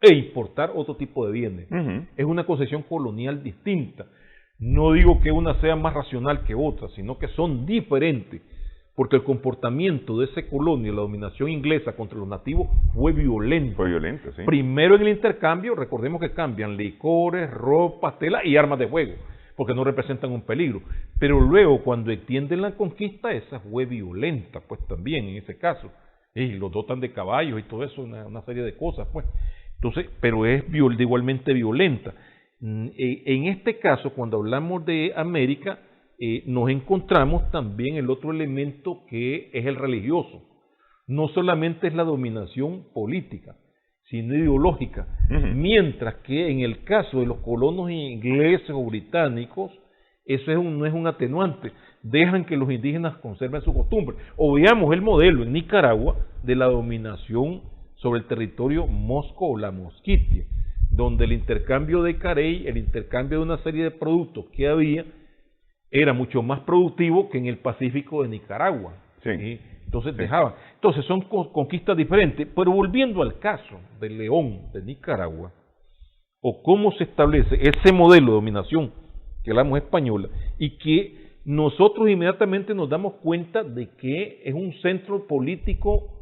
e importar otro tipo de bienes. Uh-huh. Es una concepción colonial distinta. No digo que una sea más racional que otra, sino que son diferentes, porque el comportamiento de ese colonia, la dominación inglesa contra los nativos, fue violento. Fue violento, sí. Primero en el intercambio, recordemos que cambian licores, ropa, tela y armas de fuego, porque no representan un peligro. Pero luego, cuando extienden la conquista, esa fue violenta, pues también en ese caso. Y los dotan de caballos y todo eso, una serie de cosas, pues. Entonces, pero es igualmente violenta. En este caso, cuando hablamos de América, nos encontramos también el otro elemento que es el religioso. No solamente es la dominación política, sino ideológica. Uh-huh. Mientras que en el caso de los colonos ingleses o británicos, eso no es un atenuante. Dejan que los indígenas conserven su costumbre. O veamos el modelo en Nicaragua de la dominación sobre el territorio mosco o la mosquitia, donde el intercambio de carey, el intercambio de una serie de productos que había, era mucho más productivo que en el Pacífico de Nicaragua. Sí. Entonces dejaban. Entonces son conquistas diferentes. Pero volviendo al caso de León, de Nicaragua, o cómo se establece ese modelo de dominación que hablamos española, y que nosotros inmediatamente nos damos cuenta de que es un centro político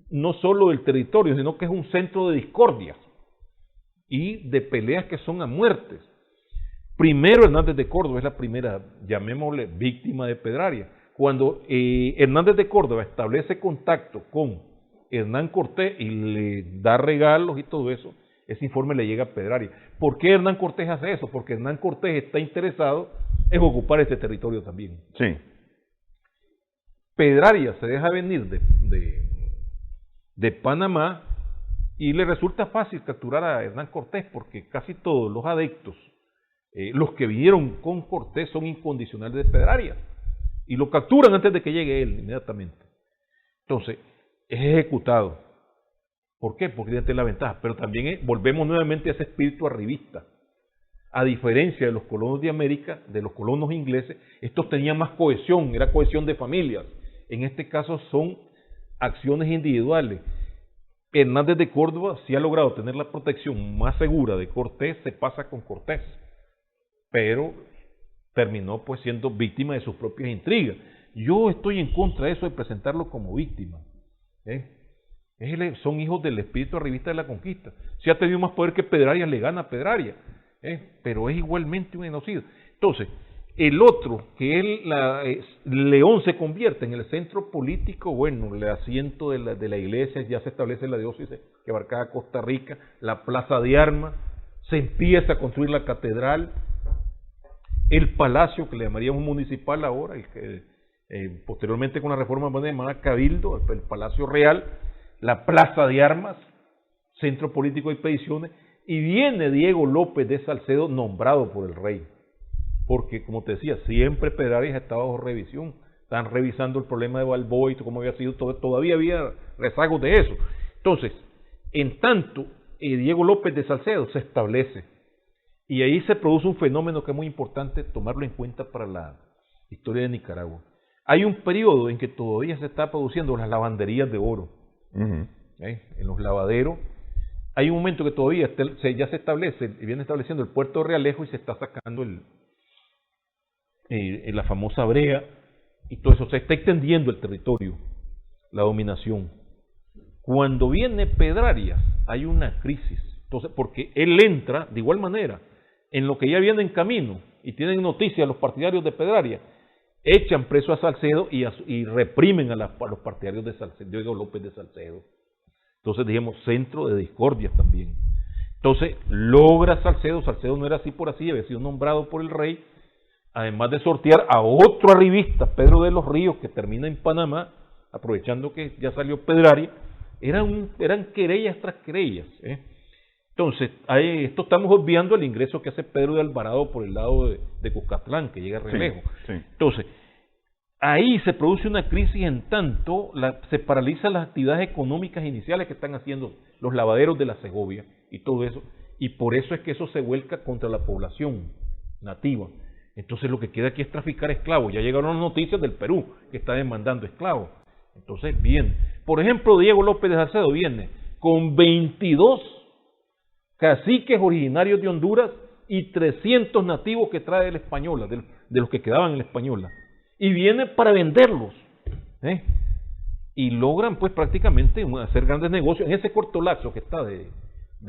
no solo del territorio, sino que es un centro de discordias y de peleas que son a muertes. Primero Hernández de Córdoba es la primera, llamémosle, víctima de Pedraria. Cuando Hernández de Córdoba establece contacto con Hernán Cortés y le da regalos y todo eso, ese informe le llega a Pedraria. ¿Por qué Hernán Cortés hace eso? Porque Hernán Cortés está interesado en ocupar este territorio también. Sí. Pedraria se deja venir de Panamá y le resulta fácil capturar a Hernán Cortés porque casi todos los adeptos, los que vinieron con Cortés, son incondicionales de Pedraria y lo capturan antes de que llegue él inmediatamente. Entonces, es ejecutado. ¿Por qué? Porque ya tiene la ventaja, pero también volvemos nuevamente a ese espíritu arribista. A diferencia de los colonos de América, de los colonos ingleses, estos tenían más cohesión, era cohesión de familias. en este caso son acciones individuales. Hernández de Córdoba, si ha logrado tener la protección más segura de Cortés, se pasa con Cortés, pero terminó pues siendo víctima de sus propias intrigas. Yo estoy en contra de eso, de presentarlo como víctima. Son hijos del espíritu arribista de la conquista. Si ha tenido más poder que Pedrarias, le gana a Pedrarias, pero es igualmente un genocidio. Entonces, el otro, que es León, se convierte en el centro político, bueno, el asiento de la iglesia, ya se establece la diócesis que abarcaba Costa Rica, la plaza de armas, se empieza a construir la catedral, el palacio, que le llamaríamos municipal ahora, el que posteriormente con la reforma llamada Cabildo, el Palacio Real, la plaza de armas, centro político de expediciones, y viene Diego López de Salcedo nombrado por el rey. Porque, como te decía, siempre Pedrarias estaba bajo revisión. Están revisando el problema de Balboa y cómo había sido, todavía había rezagos de eso. Entonces, en tanto, Diego López de Salcedo se establece. Y ahí se produce un fenómeno que es muy importante tomarlo en cuenta para la historia de Nicaragua. Hay un periodo en que todavía se está produciendo las lavanderías de oro. En los lavaderos. Hay un momento que todavía ya se establece, viene estableciendo el puerto de Realejo y se está sacando la famosa brea y todo eso, se está extendiendo el territorio, la dominación. Cuando viene Pedrarias hay una crisis, entonces, porque él entra de igual manera en lo que ya viene en camino y tienen noticias los partidarios de Pedrarias, echan preso a Salcedo y reprimen a los partidarios de Salcedo, Diego López de Salcedo. Entonces dijimos centro de discordias también. Entonces logra Salcedo no era así por así, había sido nombrado por el rey, además de sortear a otro arribista, Pedro de los Ríos, que termina en Panamá, aprovechando que ya salió Pedrarias, eran querellas tras querellas. Entonces, esto estamos obviando el ingreso que hace Pedro de Alvarado por el lado de Cuscatlán, que llega a Realejo. Sí. Entonces, ahí se produce una crisis en tanto se paralizan las actividades económicas iniciales que están haciendo los lavaderos de la Segovia y todo eso, y por eso es que eso se vuelca contra la población nativa. Entonces lo que queda aquí es traficar esclavos. Ya llegaron las noticias del Perú, que está demandando esclavos. Entonces, bien. Por ejemplo, Diego López de Salcedo viene con 22 caciques originarios de Honduras y 300 nativos que trae de la Española, de los que quedaban en la Española. Y viene para venderlos. Y logran pues prácticamente hacer grandes negocios en ese corto lapso que está de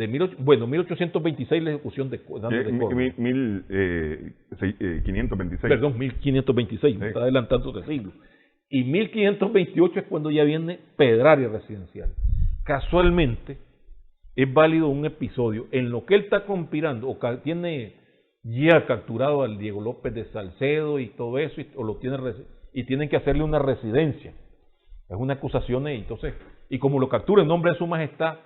1826 la ejecución de Córdoba. 1526. Perdón, 1526, me está adelantando de siglo. Y 1528 es cuando ya viene Pedrarias residencial. Casualmente, es válido un episodio en lo que él está conspirando, o tiene ya capturado al Diego López de Salcedo y todo eso, y tienen que hacerle una residencia. Es una acusación, entonces, y como lo captura en nombre de su majestad,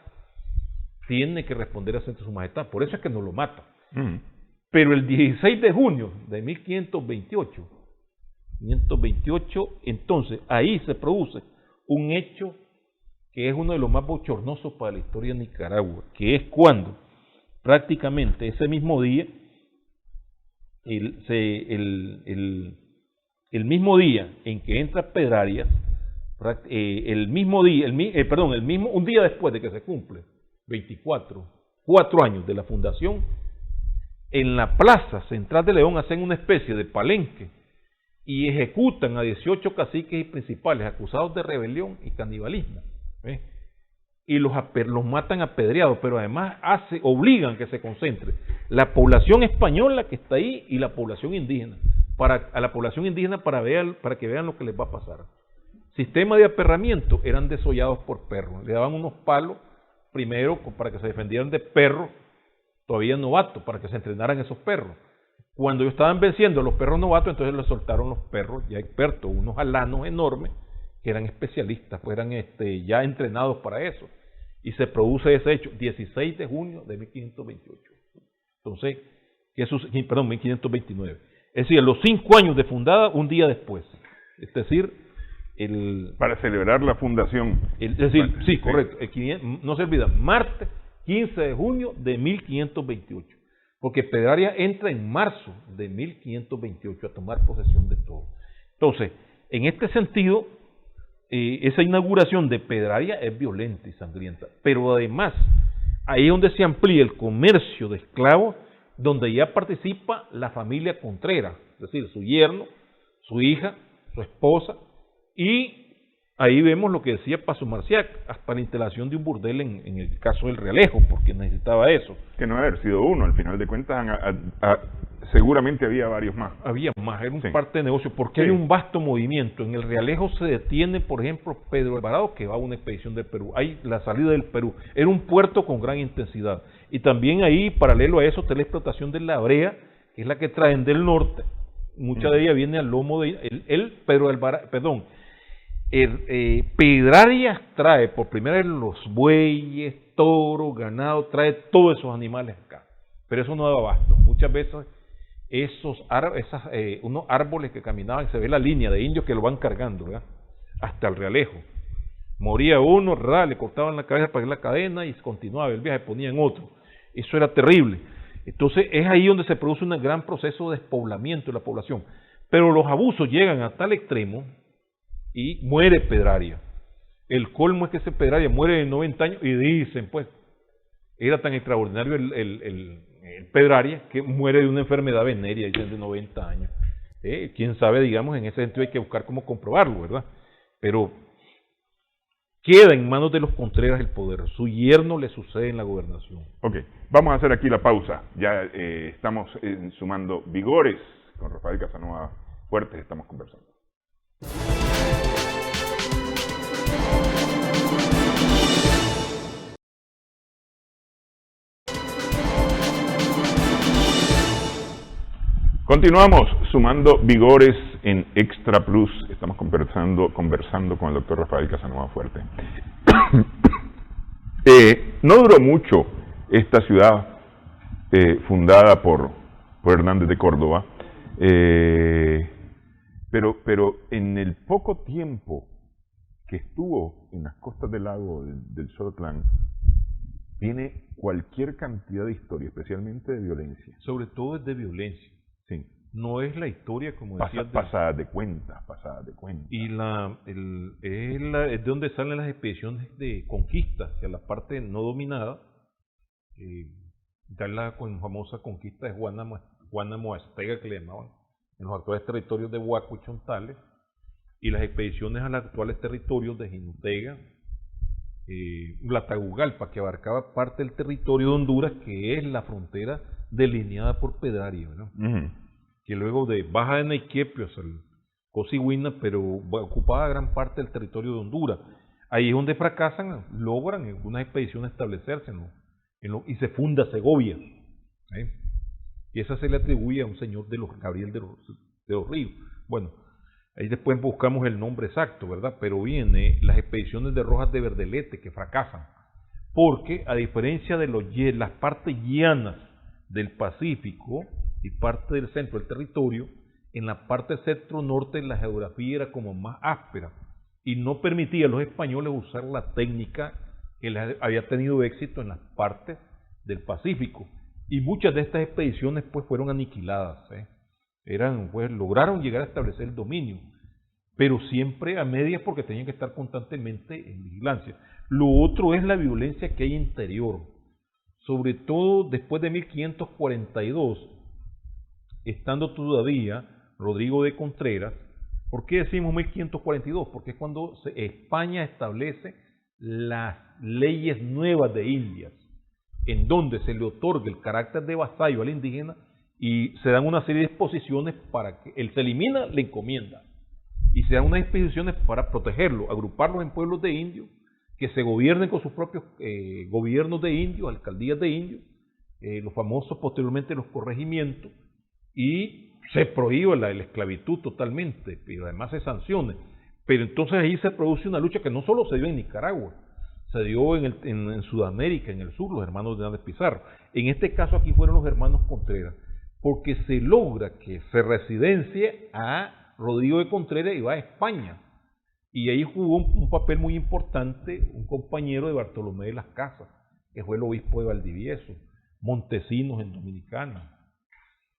tiene que responder ante su majestad, por eso es que no lo mata. Pero el 16 de junio de 1528, entonces ahí se produce un hecho que es uno de los más bochornosos para la historia de Nicaragua, que es cuando prácticamente ese mismo día, el mismo día en que entra Pedrarias, un día después de que se cumple 4 años de la fundación, en la plaza central de León hacen una especie de palenque y ejecutan a 18 caciques y principales acusados de rebelión y canibalismo. Y los matan apedreados, pero además obligan que se concentre la población española que está ahí y la población indígena, para que vean lo que les va a pasar. Sistema de aperramiento, eran desollados por perros, le daban unos palos primero para que se defendieran de perros todavía novatos, para que se entrenaran esos perros. Cuando ellos estaban venciendo a los perros novatos, entonces les soltaron los perros ya expertos, unos alanos enormes, que eran especialistas, pues eran ya entrenados para eso. Y se produce ese hecho, 16 de junio de 1528. Entonces, 1529. Es decir, los 5 años de fundada, un día después. Es decir, para celebrar la fundación. Sí, correcto. No se olvida, martes 15 de junio de 1528. Porque Pedrarias entra en marzo de 1528 a tomar posesión de todo. Entonces, en este sentido, esa inauguración de Pedraria es violenta y sangrienta, pero además ahí es donde se amplía el comercio de esclavos, donde ya participa la familia Contreras, es decir, su yerno, su hija, su esposa, y ahí vemos lo que decía Paso Marciac, hasta la instalación de un burdel en el caso del Realejo, porque necesitaba eso. Que no debe haber sido uno, al final de cuentas seguramente había varios más. Había más, era un Sí. parte de negocio, porque hay un vasto movimiento. En el Realejo se detiene, por ejemplo, Pedro Alvarado, que va a una expedición del Perú. Hay la salida del Perú. Era un puerto con gran intensidad. Y también ahí, paralelo a eso, está la explotación de la brea, que es la que traen del norte. Mucha de ella viene al lomo de Pedro Alvarado, perdón. Pedrarias trae por primera vez los bueyes, toros, ganado, trae todos esos animales acá. Pero eso no daba abasto. Muchas veces unos árboles que caminaban, se ve la línea de indios que lo van cargando, ¿verdad? Hasta el Realejo. Moría uno, le cortaban la cabeza para la cadena y continuaba el viaje, ponían otro. Eso era terrible. Entonces es ahí donde se produce un gran proceso de despoblamiento de la población. Pero los abusos llegan a tal extremo y muere Pedraria. El colmo es que ese Pedraria muere de 90 años y dicen, pues, era tan extraordinario el Pedraria que muere de una enfermedad venérea, dicen de 90 años. Quién sabe, digamos, en ese sentido hay que buscar cómo comprobarlo, ¿verdad? Pero queda en manos de los Contreras el poder. Su yerno le sucede en la gobernación. Ok, vamos a hacer aquí la pausa. Ya estamos sumando vigores con Rafael Casanova Fuertes, estamos conversando. Continuamos sumando vigores en Extra Plus. Estamos conversando con el doctor Rafael Casanova Fuerte. No duró mucho esta ciudad fundada por Hernández de Córdoba, pero en el poco tiempo que estuvo en las costas del lago del Solotlán, tiene cualquier cantidad de historia, especialmente de violencia. Sobre todo es de violencia. Sí. No es la historia, como decía. Pasadas de cuentas. Y es de donde salen las expediciones de conquista hacia la parte no dominada. Ya la famosa conquista de Juana Moastega, que le llamaban, en los actuales territorios de Huaco y Chontales, y las expediciones a los actuales territorios de Jinotega, Tlatagugalpa, que abarcaba parte del territorio de Honduras, que es la frontera delineada por Pedraria, ¿no? Que luego baja de Naiquepio hasta el Cosiguina, pero ocupaba gran parte del territorio de Honduras. Ahí es donde fracasan, logran en algunas expediciones establecerse, ¿no? Y se funda Segovia, y esa se le atribuye a un señor de los Gabriel de los Ríos. Bueno, ahí después buscamos el nombre exacto, ¿verdad? Pero viene las expediciones de Rojas de Verdelete, que fracasan, porque a diferencia de las partes llanas del Pacífico y parte del centro del territorio, en la parte centro-norte la geografía era como más áspera y no permitía a los españoles usar la técnica que les había tenido éxito en las partes del Pacífico, y muchas de estas expediciones pues fueron aniquiladas. Lograron llegar a establecer el dominio, pero siempre a medias, porque tenían que estar constantemente en vigilancia. Lo otro es la violencia que hay interior, sobre todo después de 1542, estando todavía Rodrigo de Contreras. ¿Por qué decimos 1542? Porque es cuando España establece las leyes nuevas de Indias, en donde se le otorga el carácter de vasallo al indígena y se dan una serie de disposiciones para que él se elimina la encomienda y se dan unas disposiciones para protegerlo, agruparlos en pueblos de indios que se gobiernen con sus propios gobiernos de indios, alcaldías de indios, los famosos posteriormente los corregimientos, y se prohíbe la esclavitud totalmente, pero además se sancione. Pero entonces ahí se produce una lucha que no solo se dio en Nicaragua, se dio en Sudamérica, en el sur, los hermanos de Hernández Pizarro. En este caso aquí fueron los hermanos Contreras, porque se logra que se residencie a Rodrigo de Contreras y va a España. Y ahí jugó un papel muy importante un compañero de Bartolomé de las Casas, que fue el obispo de Valdivieso, Montesinos en Dominicana,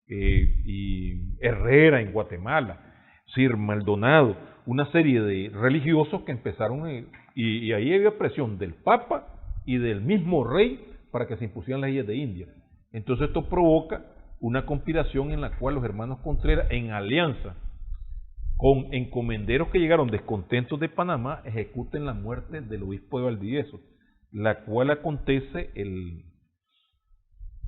y Herrera en Guatemala. Sir Maldonado, una serie de religiosos que empezaron, y ahí había presión del Papa y del mismo rey para que se impusieran las leyes de India. Entonces esto provoca una conspiración en la cual los hermanos Contreras, en alianza con encomenderos que llegaron descontentos de Panamá, ejecuten la muerte del obispo de Valdivieso, la cual acontece el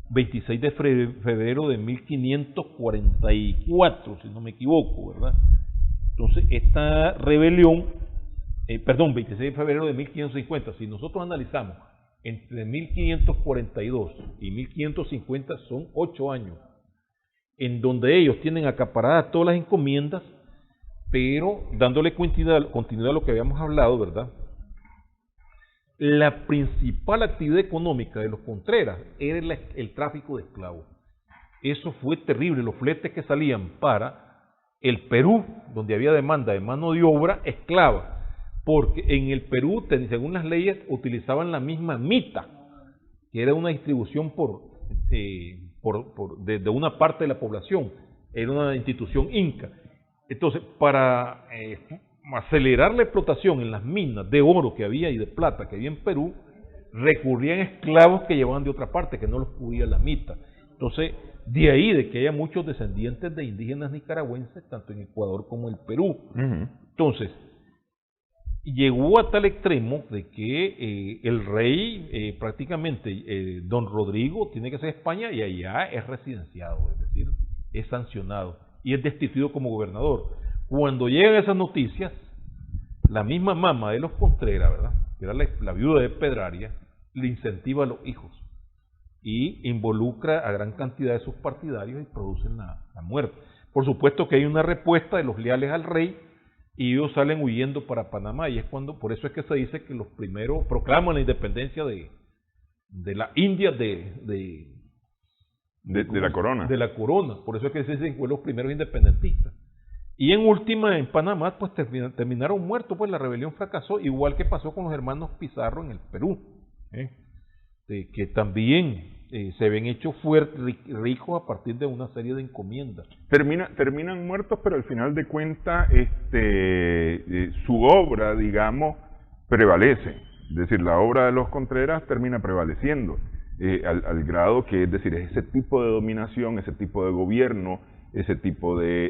26 de febrero de 1544, si no me equivoco, ¿verdad? Entonces, esta rebelión, 26 de febrero de 1550, si nosotros analizamos entre 1542 y 1550, son 8 años, en donde ellos tienen acaparadas todas las encomiendas, pero dándole continuidad a lo que habíamos hablado, ¿verdad? La principal actividad económica de los Contreras era el tráfico de esclavos. Eso fue terrible, los fletes que salían para el Perú, donde había demanda de mano de obra esclava, porque en el Perú, según las leyes, utilizaban la misma mita, que era una distribución de una parte de la población, era una institución inca. Entonces, para acelerar la explotación en las minas de oro que había y de plata que había en Perú, recurrían esclavos que llevaban de otra parte, que no los cubría la mita. Entonces, de ahí de que haya muchos descendientes de indígenas nicaragüenses, tanto en Ecuador como en Perú. Entonces, llegó a tal extremo de que el rey, prácticamente, don Rodrigo, tiene que ser España y allá es residenciado, es decir, es sancionado y es destituido como gobernador. Cuando llegan esas noticias, la misma mamá de los Contreras, ¿verdad?, que era la viuda de Pedraria, le incentiva a los hijos y involucra a gran cantidad de sus partidarios y producen la muerte. Por supuesto que hay una respuesta de los leales al rey y ellos salen huyendo para Panamá, y es por eso es que se dice que los primeros proclaman la independencia de la India de la corona. De la corona, por eso es que se dicen que fueron los primeros independentistas. Y en última, en Panamá, pues terminaron muertos, pues la rebelión fracasó, igual que pasó con los hermanos Pizarro en el Perú, que también se ven hechos ricos a partir de una serie de encomiendas. Terminan muertos, pero al final de cuentas su obra, digamos, prevalece. Es decir, la obra de los Contreras termina prevaleciendo, al grado que, es decir, ese tipo de dominación, ese tipo de gobierno, ese tipo de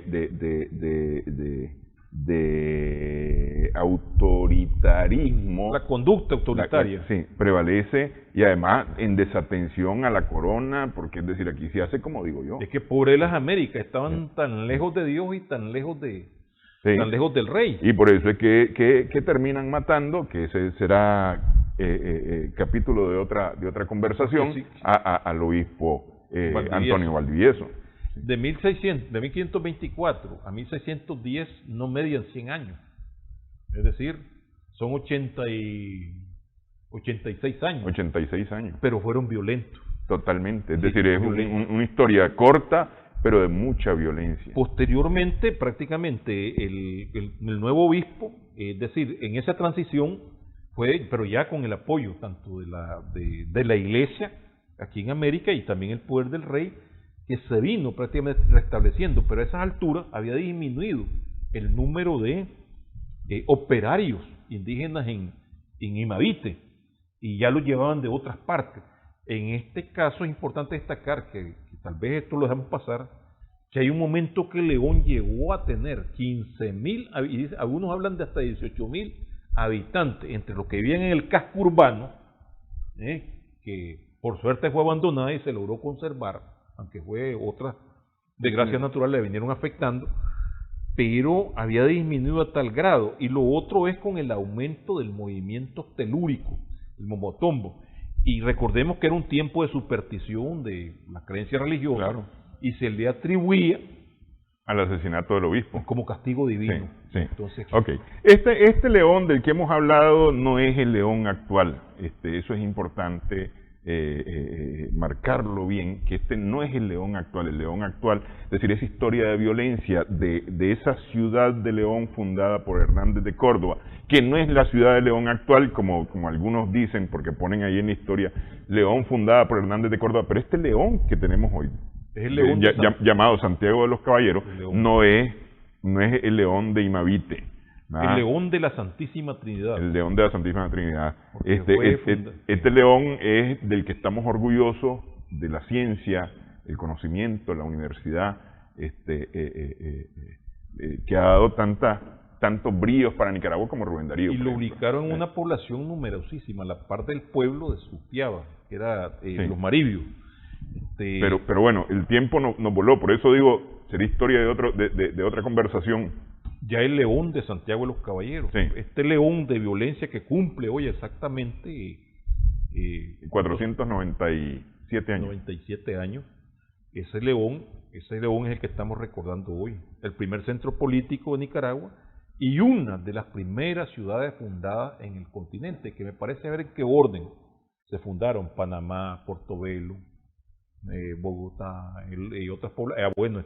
autoritarismo, la conducta autoritaria, sí, prevalece, y además en desatención a la corona, porque es decir, aquí se hace como digo yo. Es que por las Américas estaban tan lejos de Dios y tan lejos tan lejos del rey. Y por eso es que terminan matando, que ese será capítulo de otra conversación, sí. Al obispo Antonio Valdivieso. De 1524 a 1610 no median 100 años, es decir, son 86 años. 86 años. Pero fueron violentos. Totalmente, es decir, es una historia corta, pero de mucha violencia. Posteriormente, prácticamente, el nuevo obispo, es decir, en esa transición fue, pero ya con el apoyo tanto de la iglesia aquí en América y también el poder del rey, que se vino prácticamente restableciendo, pero a esas alturas había disminuido el número de operarios indígenas en Imavite, y ya los llevaban de otras partes. En este caso es importante destacar que tal vez esto lo dejamos pasar, que hay un momento que León llegó a tener 15.000, y algunos hablan de hasta 18.000 habitantes, entre los que vivían en el casco urbano, que por suerte fue abandonada y se logró conservar, aunque fue otras desgracias naturales le vinieron afectando, pero había disminuido a tal grado. Y lo otro es con el aumento del movimiento telúrico, el momotombo. Y recordemos que era un tiempo de superstición, de la creencia religiosa, claro, y se le atribuía al asesinato del obispo como castigo divino. Sí. Entonces, okay. Este león del que hemos hablado no es el león actual. Eso es importante marcarlo bien, que este no es el león actual. El león actual, es decir, esa historia de violencia de esa ciudad de León fundada por Hernández de Córdoba, que no es la ciudad de León actual, como algunos dicen, porque ponen ahí en la historia León fundada por Hernández de Córdoba, pero este León que tenemos hoy, es el León llamado Santiago de los Caballeros, no es no es el león de Imavite. El león de la Santísima Trinidad. El león de la Santísima Trinidad. Porque Este león es del que estamos orgullosos, de la ciencia, el conocimiento, la universidad, que ha dado tantos bríos para Nicaragua como Rubén Darío. Y lo ubicaron en una población numerosísima, la parte del pueblo de Supiaba, que era los Maribios. Pero bueno, el tiempo nos voló, por eso digo, sería historia de otra conversación. Ya el león de Santiago de los Caballeros, sí. Este león de violencia que cumple hoy exactamente 497 años. 97 años. Ese león es el que estamos recordando hoy. El primer centro político de Nicaragua y una de las primeras ciudades fundadas en el continente, que me parece ver en qué orden se fundaron: Panamá, Portobelo, Bogotá y otras poblaciones.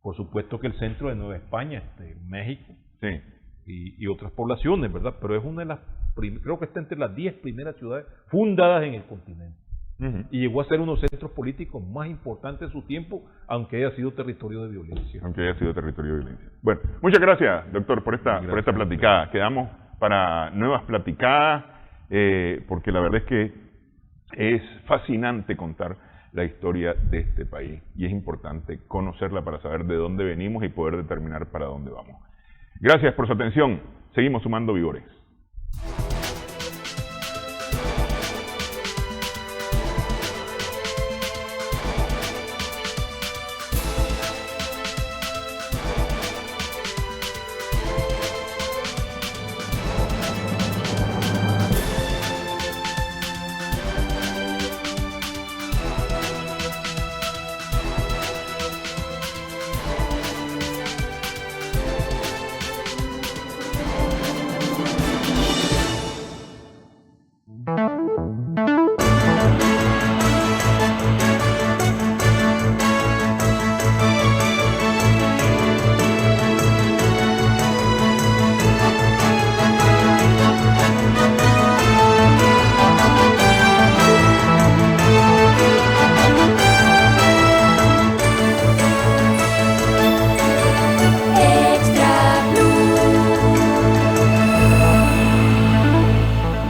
Por supuesto que el centro de Nueva España, México, sí. y otras poblaciones, ¿verdad? Pero es una de las creo que está entre las 10 primeras ciudades fundadas en el continente. Y llegó a ser uno de los centros políticos más importantes de su tiempo, aunque haya sido territorio de violencia. Bueno, muchas gracias, doctor, por esta platicada. Quedamos para nuevas platicadas, porque la verdad es que es fascinante contar la historia de este país y es importante conocerla para saber de dónde venimos y poder determinar para dónde vamos. Gracias por su atención. Seguimos sumando vigores.